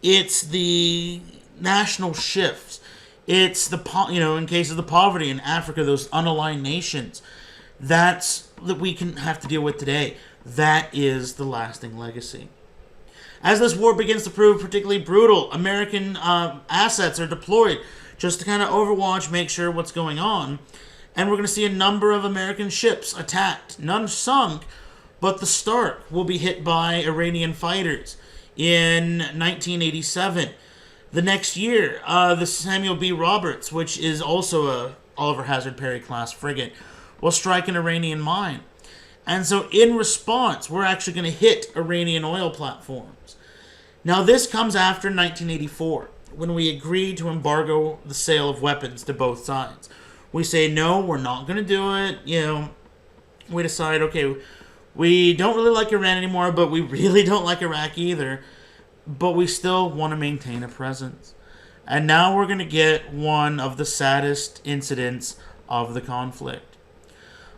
It's the national shifts. It's the, in case of the poverty in Africa, those unaligned nations. That we can have to deal with today. That is the lasting legacy. As this war begins to prove particularly brutal, American assets are deployed just to kind of overwatch, make sure what's going on. And we're going to see a number of American ships attacked. None sunk, but the Stark will be hit by Iranian fighters in 1987. The next year, the Samuel B. Roberts, which is also a Oliver Hazard Perry class frigate, will strike an Iranian mine. And so in response, we're actually going to hit Iranian oil platforms. Now this comes after 1984, when we agreed to embargo the sale of weapons to both sides. We say, no, we're not going to do it. We decide, okay, we don't really like Iran anymore, but we really don't like Iraq either. But we still want to maintain a presence. And now we're going to get one of the saddest incidents of the conflict.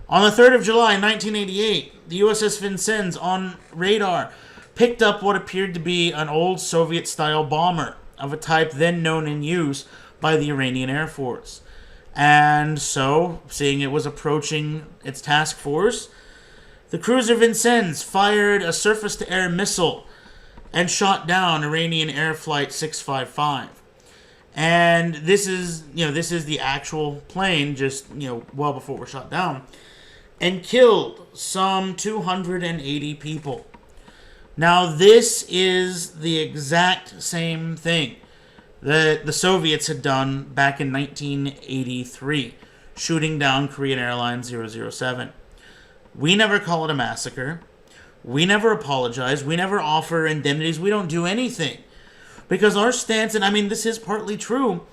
On the 3rd of July, 1988, the USS Vincennes on radar picked up what appeared to be an old Soviet-style bomber of a type then known in use by the Iranian Air Force. And so, seeing it was approaching its task force, the cruiser Vincennes fired a surface-to-air missile and shot down Iranian Air Flight 655. And this is the actual plane just, well before we're shot down, and killed some 280 people. Now, this is the exact same thing that the Soviets had done back in 1983, shooting down Korean Airlines 007. We never call it a massacre. We never apologize. We never offer indemnities. We don't do anything. Because our stance, and this is partly true,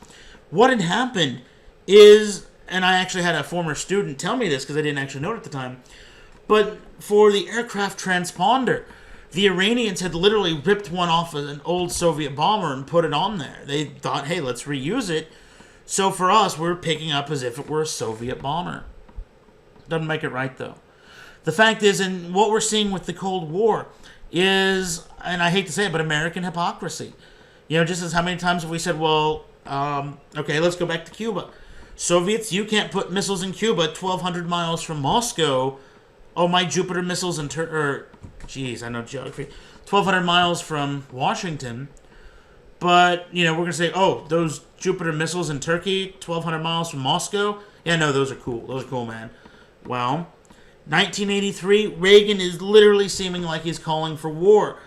what had happened is, and I actually had a former student tell me this because I didn't actually know it at the time, but for the aircraft transponder, the Iranians had literally ripped one off of an old Soviet bomber and put it on there. They thought, hey, let's reuse it. So for us, we're picking up as if it were a Soviet bomber. Doesn't make it right, though. The fact is, and what we're seeing with the Cold War is, and I hate to say it, but American hypocrisy. Just as how many times have we said, well, okay, let's go back to Cuba. Soviets, you can't put missiles in Cuba 1,200 miles from Moscow. Oh, my Jupiter missiles in I know geography. 1,200 miles from Washington. But, we're going to say, oh, those Jupiter missiles in Turkey, 1,200 miles from Moscow? Yeah, no, those are cool. Those are cool, man. Well, 1983, Reagan is literally seeming like he's calling for war.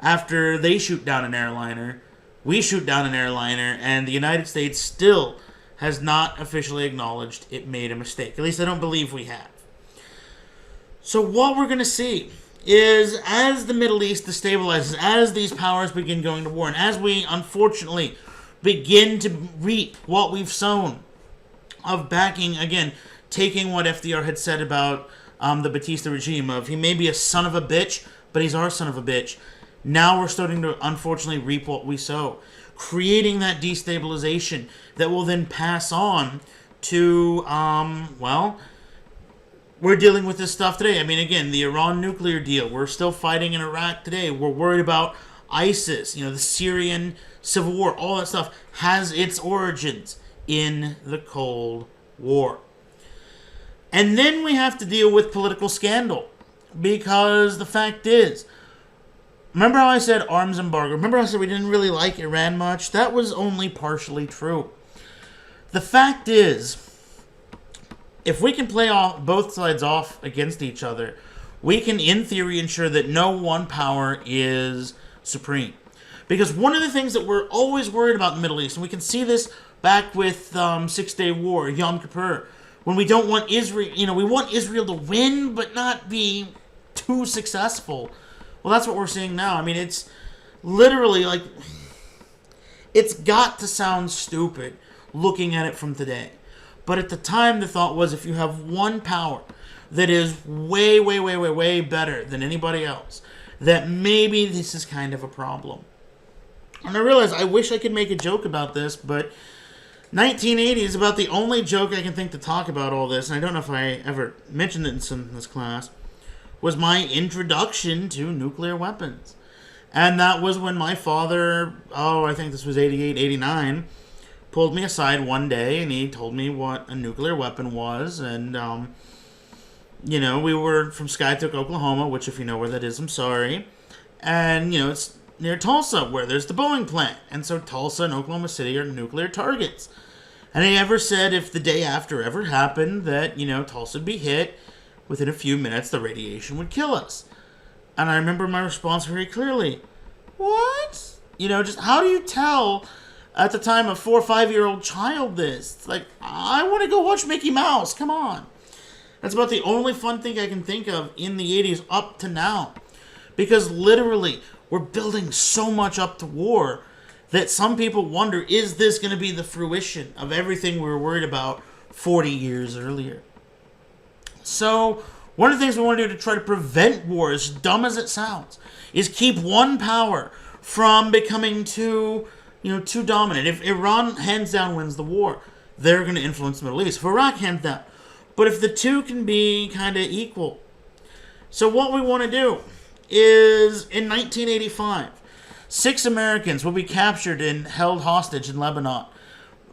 After they shoot down an airliner, we shoot down an airliner, and the United States still has not officially acknowledged it made a mistake. At least I don't believe we have. So what we're going to see is, as the Middle East destabilizes, as these powers begin going to war, and as we, unfortunately, begin to reap what we've sown of backing, again, taking what FDR had said about the Batista regime, of he may be a son of a bitch, but he's our son of a bitch. Now we're starting to, unfortunately, reap what we sow, creating that destabilization that will then pass on to, we're dealing with this stuff today. I mean, again, the Iran nuclear deal. We're still fighting in Iraq today. We're worried about ISIS. The Syrian civil war. All that stuff has its origins in the Cold War. And then we have to deal with political scandal. Because the fact is, remember how I said arms embargo? Remember how I said we didn't really like Iran much? That was only partially true. The fact is, if we can play both sides off against each other, we can, in theory, ensure that no one power is supreme. Because one of the things that we're always worried about in the Middle East, and we can see this back with Six-Day War, Yom Kippur, when we don't want Israel, we want Israel to win, but not be too successful. Well, that's what we're seeing now. I mean, it's literally like, it's got to sound stupid looking at it from today. But at the time, the thought was, if you have one power that is way, way, way, way, way better than anybody else, that maybe this is kind of a problem. And I realized I wish I could make a joke about this, but 1980 is about the only joke I can think to talk about all this, and I don't know if I ever mentioned it in this class, was my introduction to nuclear weapons. And that was when my father, I think this was 88, 89, pulled me aside one day and he told me what a nuclear weapon was. And, we were from Skytook, Oklahoma, which if you know where that is, I'm sorry. And, it's near Tulsa, where there's the Boeing plant. And so Tulsa and Oklahoma City are nuclear targets. And he ever said if the day after ever happened that, Tulsa would be hit, within a few minutes the radiation would kill us. And I remember my response very clearly. What? Just how do you tell at the time a 4 or 5-year-old child this? It's like, I want to go watch Mickey Mouse. Come on. That's about the only fun thing I can think of in the 80s up to now. Because literally, we're building so much up to war that some people wonder, is this going to be the fruition of everything we were worried about 40 years earlier? So, one of the things we want to do to try to prevent war, as dumb as it sounds, is keep one power from becoming too dominant. If Iran hands down wins the war, they're going to influence the Middle East. If Iraq hands down. But if the two can be kind of equal. So what we want to do is, in 1985, 6 Americans will be captured and held hostage in Lebanon.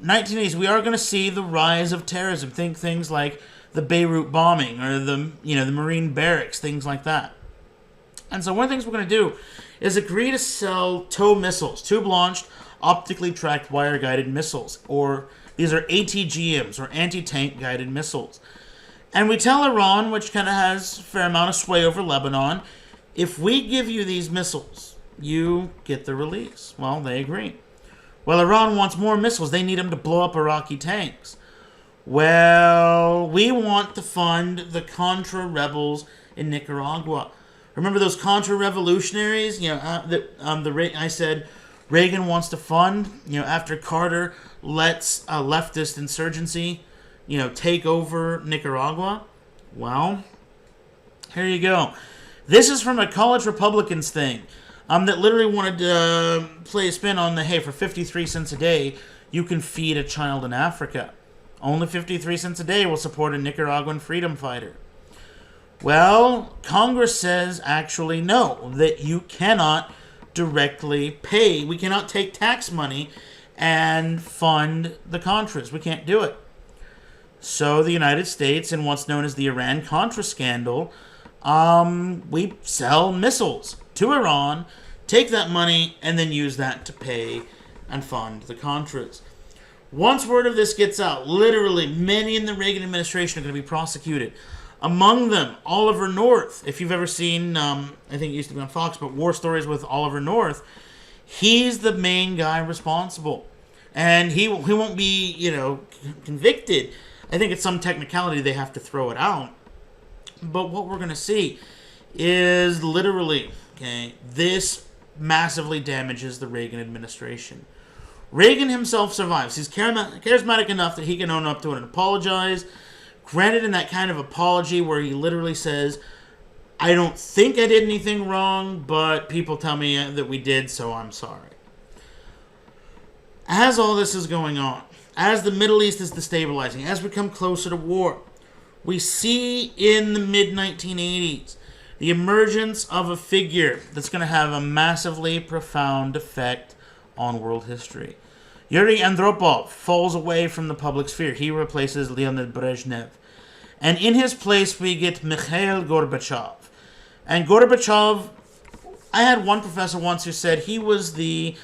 1980s, we are going to see the rise of terrorism. Think things like the Beirut bombing or the Marine barracks, things like that. And so one of the things we're going to do is agree to sell TOW missiles, tube-launched, optically tracked wire-guided missiles, or these are ATGMs, or anti-tank guided missiles. And we tell Iran, which kind of has a fair amount of sway over Lebanon, if we give you these missiles, you get the release. Well, they agree. Well, Iran wants more missiles. They need them to blow up Iraqi tanks. Well, we want to fund the Contra rebels in Nicaragua. Remember those Contra revolutionaries? I said Reagan wants to fund, after Carter lets leftist insurgency, take over Nicaragua. Well, here you go. This is from a college Republicans thing that literally wanted to play a spin on hey, for 53 cents a day, you can feed a child in Africa. Only 53 cents a day will support a Nicaraguan freedom fighter. Well, Congress says actually no, that you cannot directly pay. We cannot take tax money and fund the Contras. We can't do it. So the United States, in what's known as the Iran-Contra scandal, we sell missiles to Iran, take that money, and then use that to pay and fund the Contras. Once word of this gets out, literally many in the Reagan administration are going to be prosecuted. Among them, Oliver North. If you've ever seen, I think it used to be on Fox, but War Stories with Oliver North, he's the main guy responsible. And he won't be, convicted. I think it's some technicality they have to throw it out. But what we're going to see is literally, this massively damages the Reagan administration. Reagan himself survives. He's charismatic enough that he can own up to it and apologize. Granted, in that kind of apology where he literally says, I don't think I did anything wrong, but people tell me that we did, so I'm sorry. As all this is going on, as the Middle East is destabilizing, as we come closer to war, we see in the mid-1980s the emergence of a figure that's going to have a massively profound effect on world history. Yuri Andropov falls away from the public sphere. He replaces Leonid Brezhnev. And in his place, we get Mikhail Gorbachev. And Gorbachev, I had one professor once who said he was the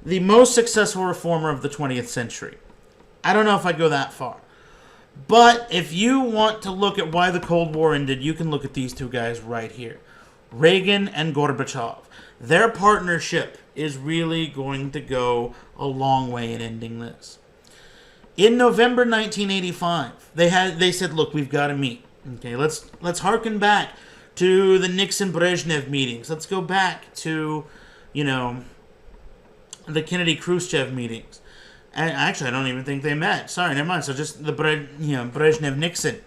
most successful reformer of the 20th century. I don't know if I'd go that far. But if you want to look at why the Cold War ended, you can look at these two guys right here. Reagan and Gorbachev. Their partnership is really going to go a long way in ending this. In November 1985, they said, look, we've got to meet. Okay, let's harken back to the Nixon-Brezhnev meetings. Let's go back to, the Kennedy-Khrushchev meetings. And actually, I don't even think they met. Sorry, never mind. So just the Brezhnev-Nixon.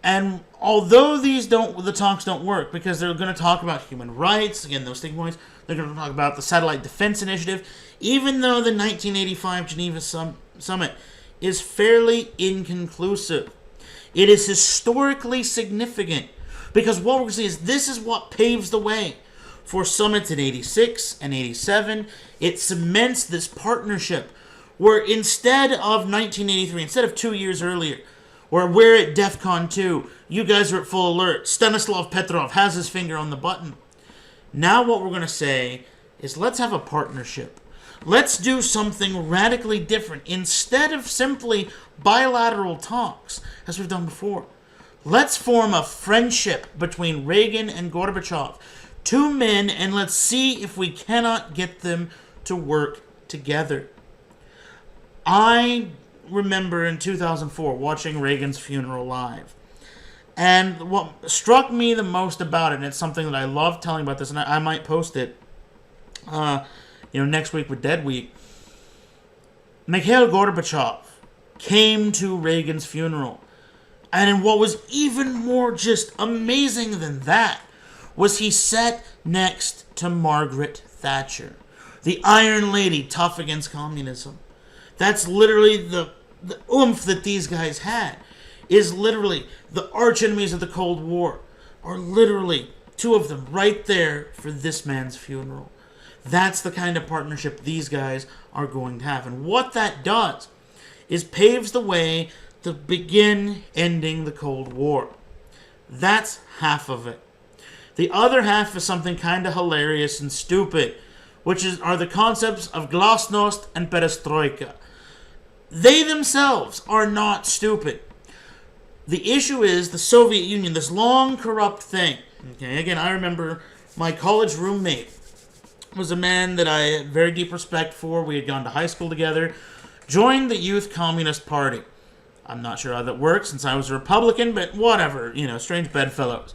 And although the talks don't work, because they're going to talk about human rights, again, those sticking points, they're going to talk about the Satellite Defense Initiative, even though the 1985 Geneva Summit is fairly inconclusive, it is historically significant, because what we're going to see is this is what paves the way for summits in 86 and 87. It cements this partnership where instead of 1983, instead of 2 years earlier, where we're at DEFCON 2, you guys are at full alert, Stanislav Petrov has his finger on the button. Now what we're going to say is let's have a partnership. Let's do something radically different. Instead of simply bilateral talks, as we've done before, let's form a friendship between Reagan and Gorbachev. Two men, and let's see if we cannot get them to work together. I remember in 2004 watching Reagan's funeral live. And what struck me the most about it, and it's something that I love telling about this, and I might post it next week with Dead Week. Mikhail Gorbachev came to Reagan's funeral. And what was even more just amazing than that was he sat next to Margaret Thatcher, the Iron Lady, tough against communism. That's literally the oomph that these guys had, is literally the arch enemies of the Cold War are literally two of them right there for this man's funeral. That's the kind of partnership these guys are going to have. And what that does is paves the way to begin ending the Cold War. That's half of it. The other half is something kind of hilarious and stupid, which are the concepts of glasnost and perestroika. They themselves are not stupid. The issue is the Soviet Union, this long corrupt thing. Okay, again, I remember my college roommate was a man that I had very deep respect for. We had gone to high school together. Joined the Youth Communist Party. I'm not sure how that works since I was a Republican, but whatever, strange bedfellows.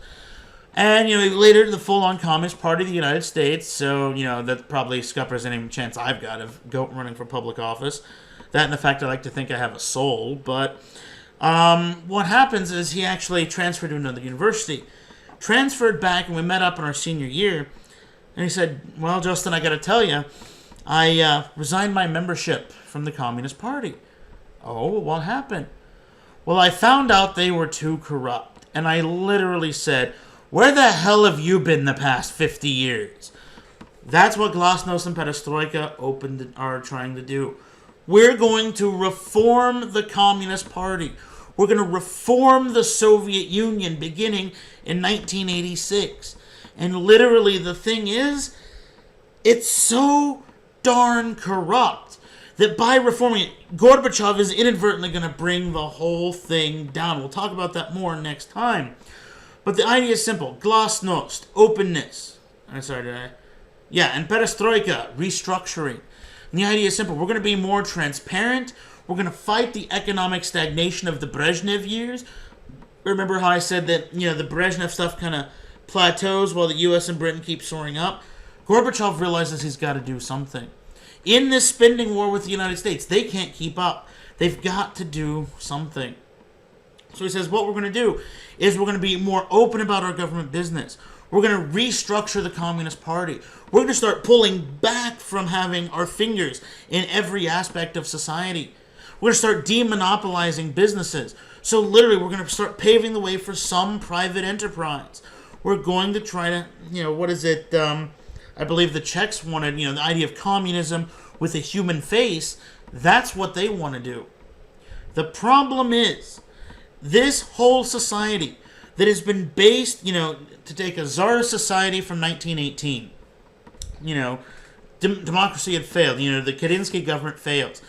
And, later the full-on Communist Party of the United States, so, that probably scuppers any chance I've got of running for public office. That and the fact I like to think I have a soul, but what happens is he actually transferred to another university. Transferred back, and we met up in our senior year, and he said, well, Justin, I got to tell you, I resigned my membership from the Communist Party. Oh, what happened? Well, I found out they were too corrupt, and I literally said, where the hell have you been the past 50 years? That's what glasnost and perestroika are trying to do. We're going to reform the Communist Party. We're going to reform the Soviet Union beginning in 1986. And literally the thing is, it's so darn corrupt that by reforming it, Gorbachev is inadvertently going to bring the whole thing down. We'll talk about that more next time. But the idea is simple. Glasnost, openness. And perestroika, restructuring. And the idea is simple. We're going to be more transparent. We're going to fight the economic stagnation of the Brezhnev years. Remember how I said that, the Brezhnev stuff kind of plateaus while the U.S. and Britain keep soaring up? Gorbachev realizes he's got to do something. In this spending war with the United States, they can't keep up. They've got to do something. So he says, what we're going to do is we're going to be more open about our government business. We're going to restructure the Communist Party. We're going to start pulling back from having our fingers in every aspect of society. We're going to start demonopolizing businesses. So literally, we're going to start paving the way for some private enterprise. We're going to try to, I believe the Czechs wanted, the idea of communism with a human face. That's what they want to do. The problem is, this whole society that has been based, to take a czar society from 1918, democracy had failed, the Kerensky government fails.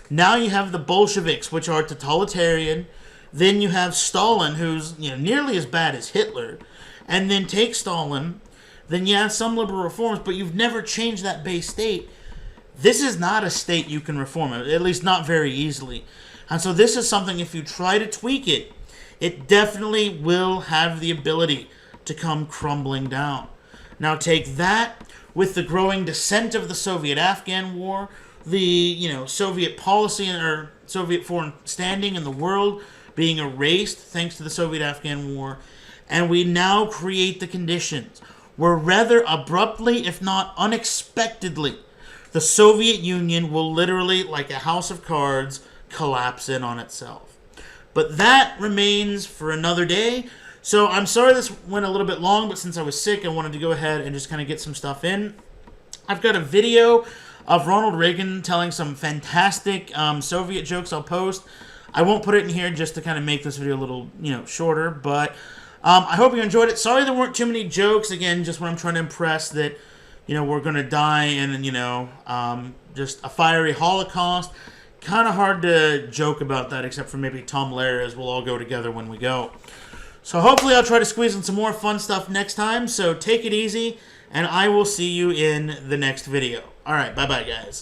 Now you have the Bolsheviks, which are totalitarian. Then you have Stalin, who's nearly as bad as Hitler. And then take Stalin. Then you have some liberal reforms, but you've never changed that base state. This is not a state you can reform, at least not very easily. And so this is something, if you try to tweak it, it definitely will have the ability to come crumbling down. Now take that with the growing descent of the Soviet-Afghan War, the Soviet policy or Soviet foreign standing in the world being erased thanks to the Soviet-Afghan War, and we now create the conditions where rather abruptly, if not unexpectedly, the Soviet Union will literally, like a house of cards, collapse in on itself. But that remains for another day. So I'm sorry this went a little bit long, but since I was sick, I wanted to go ahead and just kind of get some stuff in. I've got a video of Ronald Reagan telling some fantastic Soviet jokes I'll post. I won't put it in here just to kind of make this video a little, shorter, but I hope you enjoyed it. Sorry there weren't too many jokes. Again, just when I'm trying to impress that, we're going to die in, just a fiery Holocaust. Kind of hard to joke about that, except for maybe Tom Lehrer, as we'll all go together when we go. So hopefully I'll try to squeeze in some more fun stuff next time. So take it easy, and I will see you in the next video. All right, bye-bye, guys.